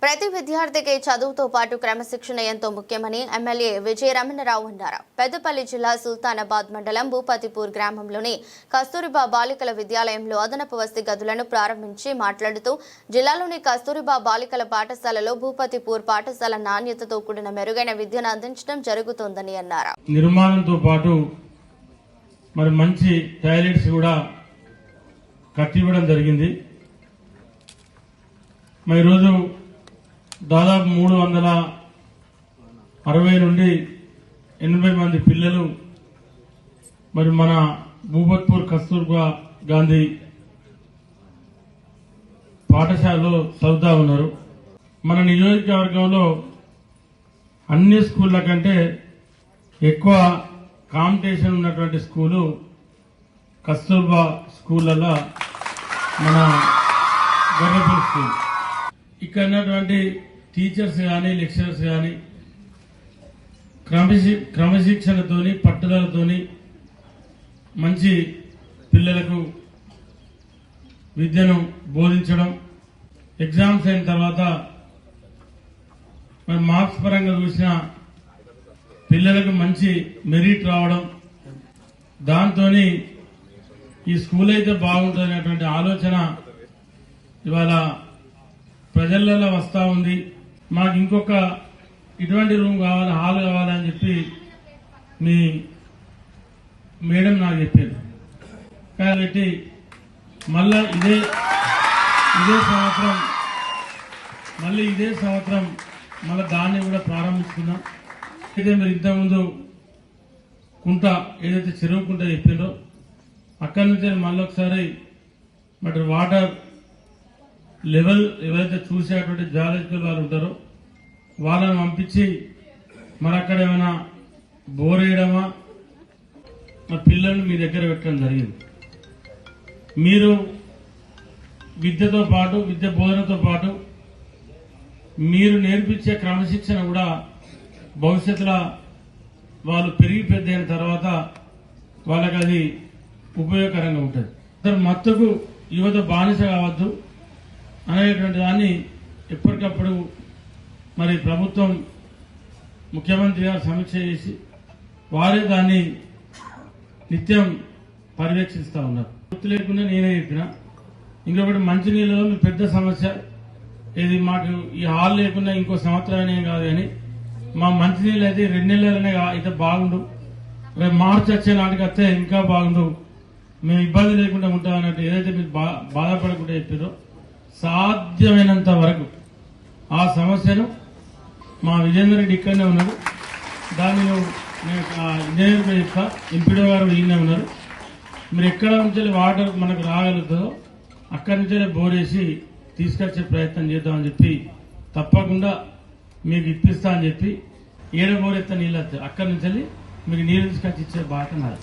ప్రతి విద్యార్థికి చదువుతో పాటు క్రమశిక్షణ ఎంతో ముఖ్యమని ఎమ్మెల్యే విజయ రమణరావు అన్నారు. పెద్దపల్లి జిల్లా సుల్తానాబాద్ మండలం భూపతిపూర్ గ్రామంలోని కస్తూరిబా బాలికల విద్యాలయంలో అదనపు వసతి గదులను ప్రారంభించి మాట్లాడుతూ జిల్లాలోని కస్తూరిబా బాలికల పాఠశాలలో భూపతిపూర్ పాఠశాల నాణ్యతతో కూడిన మెరుగైన విద్యను అందించడం జరుగుతోందని అన్నారు. నిర్మాణంతో పాటు మరి మంచి టాయిలెట్స్ కూడా కట్టివ్వడం జరిగింది. మరి రోజు దాదాపు 360 నుండి 80 మంది పిల్లలు మరి మన భూపత్పూర్ కస్తూర్బా గాంధీ పాఠశాలలో చదువుతా ఉన్నారు. మన నియోజకవర్గంలో అన్ని స్కూళ్ల కంటే ఎక్కువ కాంపిటీషన్ ఉన్నటువంటి స్కూలు కస్తూర్బా స్కూళ్ళలో మన గర్రపల్లి స్కూల్. ఇక్కడ ఉన్నటువంటి టీచర్స్ కానీ లెక్చరర్స్ కానీ క్రమశిక్షణతోని పట్టుదలతోని మంచి పిల్లలకు విద్యను బోధించడం, ఎగ్జామ్స్ అయిన తర్వాత మరి మార్క్స్ పరంగా చూసిన పిల్లలకు మంచి మెరిట్ రావడం, దాంతో ఈ స్కూల్ అయితే బాగుంటుందనేటువంటి ఆలోచన ఇవాళ ప్రజలలో వస్తూ ఉంది. మాకు ఇంకొక ఇటువంటి రూమ్ కావాలి, హాల్ కావాలని చెప్పి మీ మేడం నాకు చెప్పారు. కాబట్టి మళ్ళా ఇదే సంవత్సరం మళ్ళీ దాన్ని కూడా ప్రారంభిస్తున్నాం. అయితే మీరు ఇంతకుముందు కుంట ఏదైతే చెరువు కుంట చెప్పిందో అక్కడి నుంచి మళ్ళీ ఒకసారి మరి వాటర్ లెవెల్ ఎవరైతే చూసేటువంటి జాలజికల్ వాళ్ళు ఉంటారో వాళ్ళని పంపించి మరి అక్కడ ఏమైనా బోర్ వేయడమా మా పిల్లల్ని మీ దగ్గర పెట్టడం జరిగింది. మీరు విద్యతో పాటు విద్య బోధనతో పాటు మీరు నేర్పించే క్రమశిక్షణ కూడా భవిష్యత్తులో వాళ్ళు పెరిగి పెద్ద అయిన తర్వాత వాళ్ళకి అది ఉపయోగకరంగా ఉంటుంది. మత్తుకు యువత బానిస కావద్దు అనేటువంటి దాన్ని ఎప్పటికప్పుడు మరి ప్రభుత్వం ముఖ్యమంత్రి గారు సమీక్ష చేసి వారే దాన్ని నిత్యం పర్యవేక్షిస్తూ ఉన్నారు. గుర్తు లేకుండా నేనే చెప్పిన. ఇంకొకటి మంచినీళ్ళలో పెద్ద సమస్య ఇది. మాకు ఈ హాల్ లేకుండా ఇంకో సంవత్సరం కాదు కానీ మా మంచినీళ్ళు అయితే 2 నెలలనే అయితే బాగుండు, రేపు మార్చి వచ్చే నాటికి వస్తే ఇంకా బాగుండు, మేము ఇబ్బంది లేకుండా ఉంటాం అన్నట్టు ఏదైతే మీరు బాధపడకుండా చెప్పారో సాధ్యమైనంత వరకు ఆ సమస్యను మా విజేందర్ రెడ్డి ఇక్కడనే ఉన్నారు, దాన్ని నేను ఇంజనీర్గా చెప్తా, ఎంపీడీ గారు ఈయనే ఉన్నారు. మీరు ఎక్కడ నుంచి వాటర్ మనకు రాగలుగుతుందో అక్కడి నుంచే బోర్ వేసి తీసుకొచ్చే ప్రయత్నం చేద్దామని చెప్పి తప్పకుండా మీకు ఇప్పిస్తా అని చెప్పి 7 బోర్ ఎత్త నీళ్ళు వస్తాయి, అక్కడి నుంచి మీకు నీళ్ళు తీసుకొచ్చి ఇచ్చే బాధ్యత నాది.